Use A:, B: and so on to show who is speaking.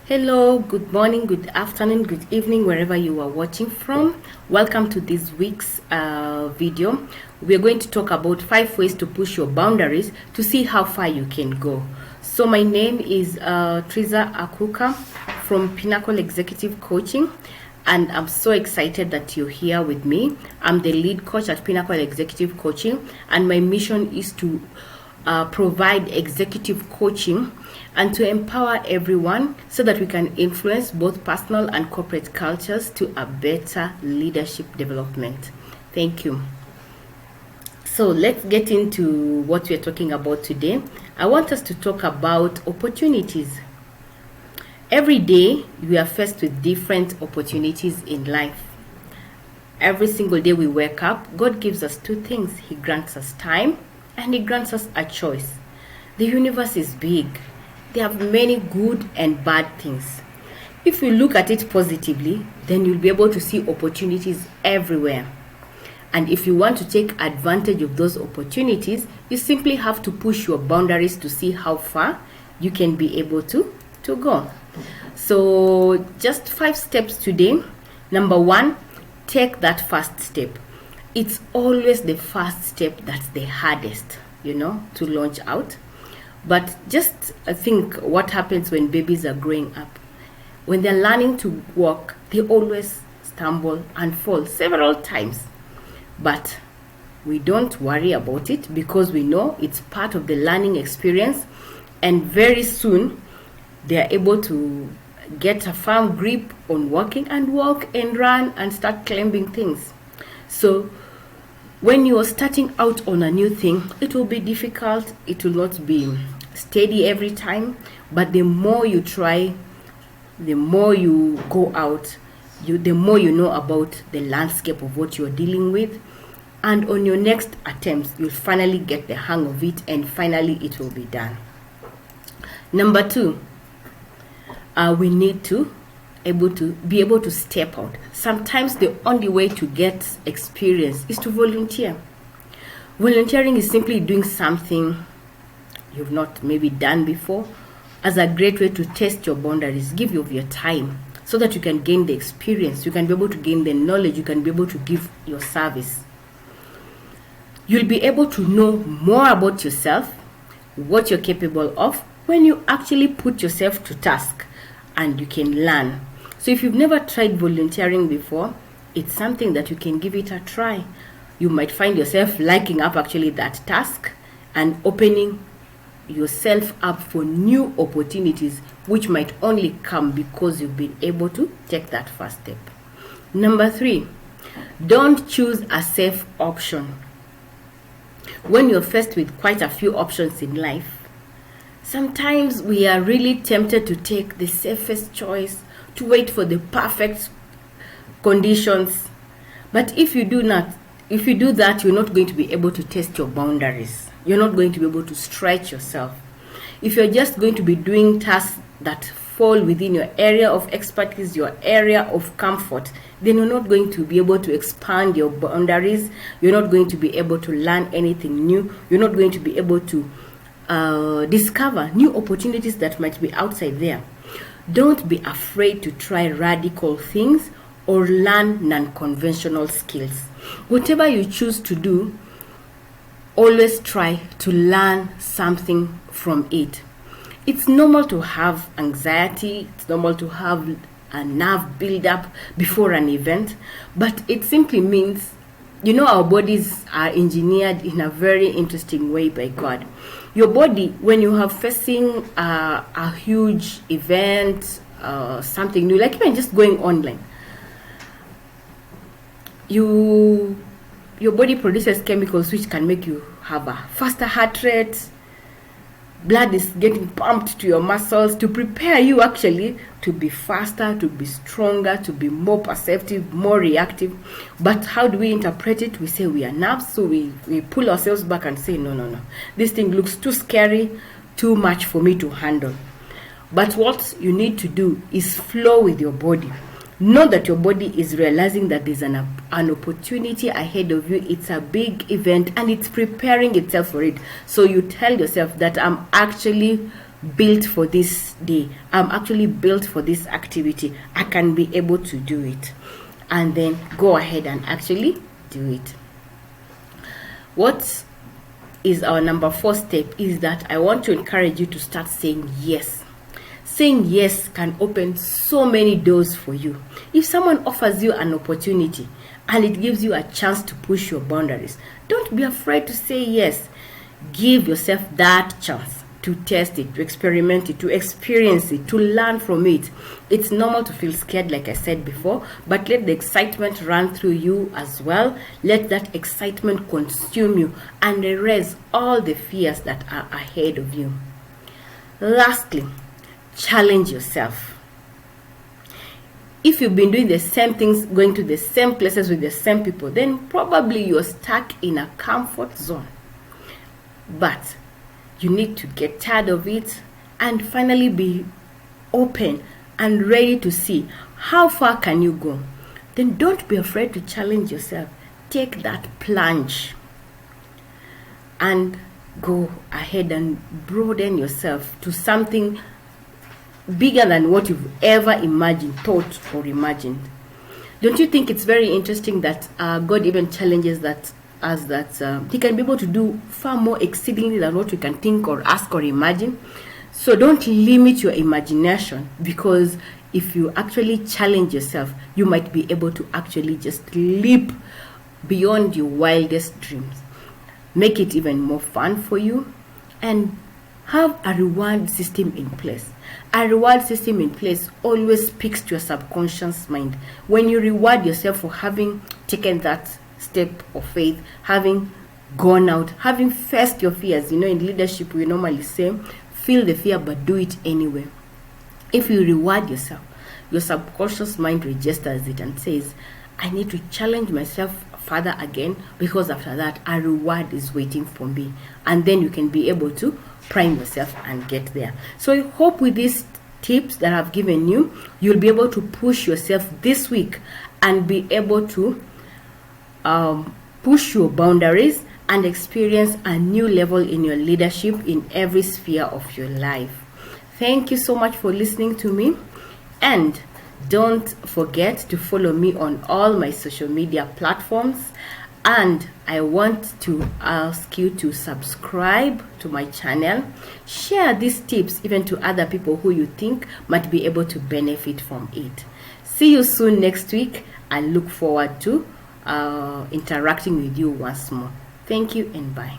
A: Hello, good morning, good afternoon, good evening, wherever you are watching from. Welcome to this week's video. We are going to talk about 5 ways to push your boundaries to see how far you can go. So my name is Triza Akuka from Pinnacle Executive Coaching, and I'm so excited that you're here with me. I'm the lead coach at Pinnacle Executive Coaching, and my mission is to provide executive coaching and to empower everyone so that we can influence both personal and corporate cultures to a better leadership development. Thank you. So let's get into what we're talking about today. I want us to talk about opportunities. Every day we are faced with different opportunities in life. Every single day we wake up, God gives us two things. He grants us time and He grants us a choice. The universe is big. There are many good and bad things. If you look at it positively, then you'll be able to see opportunities everywhere. And if you want to take advantage of those opportunities, you simply have to push your boundaries to see how far you can be able to go. So just 5 steps today. Number 1, take that first step. It's always the first step that's the hardest, to launch out. But just think what happens when babies are growing up. When they're learning to walk, they always stumble and fall several times. But we don't worry about it because we know it's part of the learning experience, and very soon they are able to get a firm grip on walking and walk and run and start climbing things. So when you are starting out on a new thing, it will be difficult. It will not be steady every time. But the more you try, the more you go out, the more you know about the landscape of what you're dealing with. And on your next attempts, you'll finally get the hang of it, and finally it will be done. Number 2, we need to be able to step out. Sometimes the only way to get experience is to volunteer. Volunteering is simply doing something you've not maybe done before as a great way to test your boundaries. Give of your time so that you can gain the experience, you can be able to gain the knowledge, you can be able to give your service. You'll be able to know more about yourself, what you're capable of, when you actually put yourself to task, and you can learn. So if you've never tried volunteering before, it's something that you can give it a try. You might find yourself liking up actually that task and opening yourself up for new opportunities, which might only come because you've been able to take that first step. Number 3, don't choose a safe option. When you're faced with quite a few options in life, sometimes we are really tempted to take the safest choice, to wait for the perfect conditions. But if you do that, you're not going to be able to test your boundaries. You're not going to be able to stretch yourself. If you're just going to be doing tasks that fall within your area of expertise, your area of comfort, then you're not going to be able to expand your boundaries. You're not going to be able to learn anything new. You're not going to be able to discover new opportunities that might be outside there. Don't be afraid to try radical things or learn non-conventional skills. Whatever you choose to do, always try to learn something from it. It's normal to have anxiety. It's normal to have a nerve build-up before an event, but it simply means, our bodies are engineered in a very interesting way by God. Your body, when you are facing a huge event, something new, like even just going online, your body produces chemicals which can make you have a faster heart rate. Blood is getting pumped to your muscles to prepare you actually to be faster, to be stronger, to be more perceptive, more reactive. But how do we interpret it? We say we are nerves, so we pull ourselves back and say, no. This thing looks too scary, too much for me to handle. But what you need to do is flow with your body. Know that your body is realizing that there's an opportunity ahead of you. It's a big event and it's preparing itself for it. So you tell yourself that I'm actually built for this day. I'm actually built for this activity. I can be able to do it. And then go ahead and actually do it. What is our number 4 step is that I want to encourage you to start saying yes. Saying yes can open so many doors for you. If someone offers you an opportunity and it gives you a chance to push your boundaries, don't be afraid to say yes. Give yourself that chance to test it, to experiment it, to experience it, to learn from it. It's normal to feel scared, like I said before, but let the excitement run through you as well. Let that excitement consume you and erase all the fears that are ahead of you. Lastly, challenge yourself. If you've been doing the same things, going to the same places with the same people, then probably you're stuck in a comfort zone. But you need to get tired of it and finally be open and ready to see how far can you go. Then don't be afraid to challenge yourself. Take that plunge and go ahead and broaden yourself to something bigger than what you've ever imagined, thought, or imagined. Don't you think it's very interesting that God even challenges that He can be able to do far more exceedingly than what we can think or ask or imagine? So don't limit your imagination, because if you actually challenge yourself, you might be able to actually just leap beyond your wildest dreams. Make it even more fun for you and have a reward system in place. A reward system in place always speaks to your subconscious mind. When you reward yourself for having taken that step of faith, having gone out, having faced your fears, in leadership we normally say, feel the fear but do it anyway. If you reward yourself, your subconscious mind registers it and says, I need to challenge myself further again, because after that a reward is waiting for me. And then you can be able to prime yourself and get there. So I hope with these tips that I've given you, you'll be able to push yourself this week and be able to push your boundaries and experience a new level in your leadership in every sphere of your life. Thank you so much for listening to me, and don't forget to follow me on all my social media platforms. And I want to ask you to subscribe to my channel. Share these tips even to other people who you think might be able to benefit from it. See you soon next week. I look forward to interacting with you once more. Thank you and bye.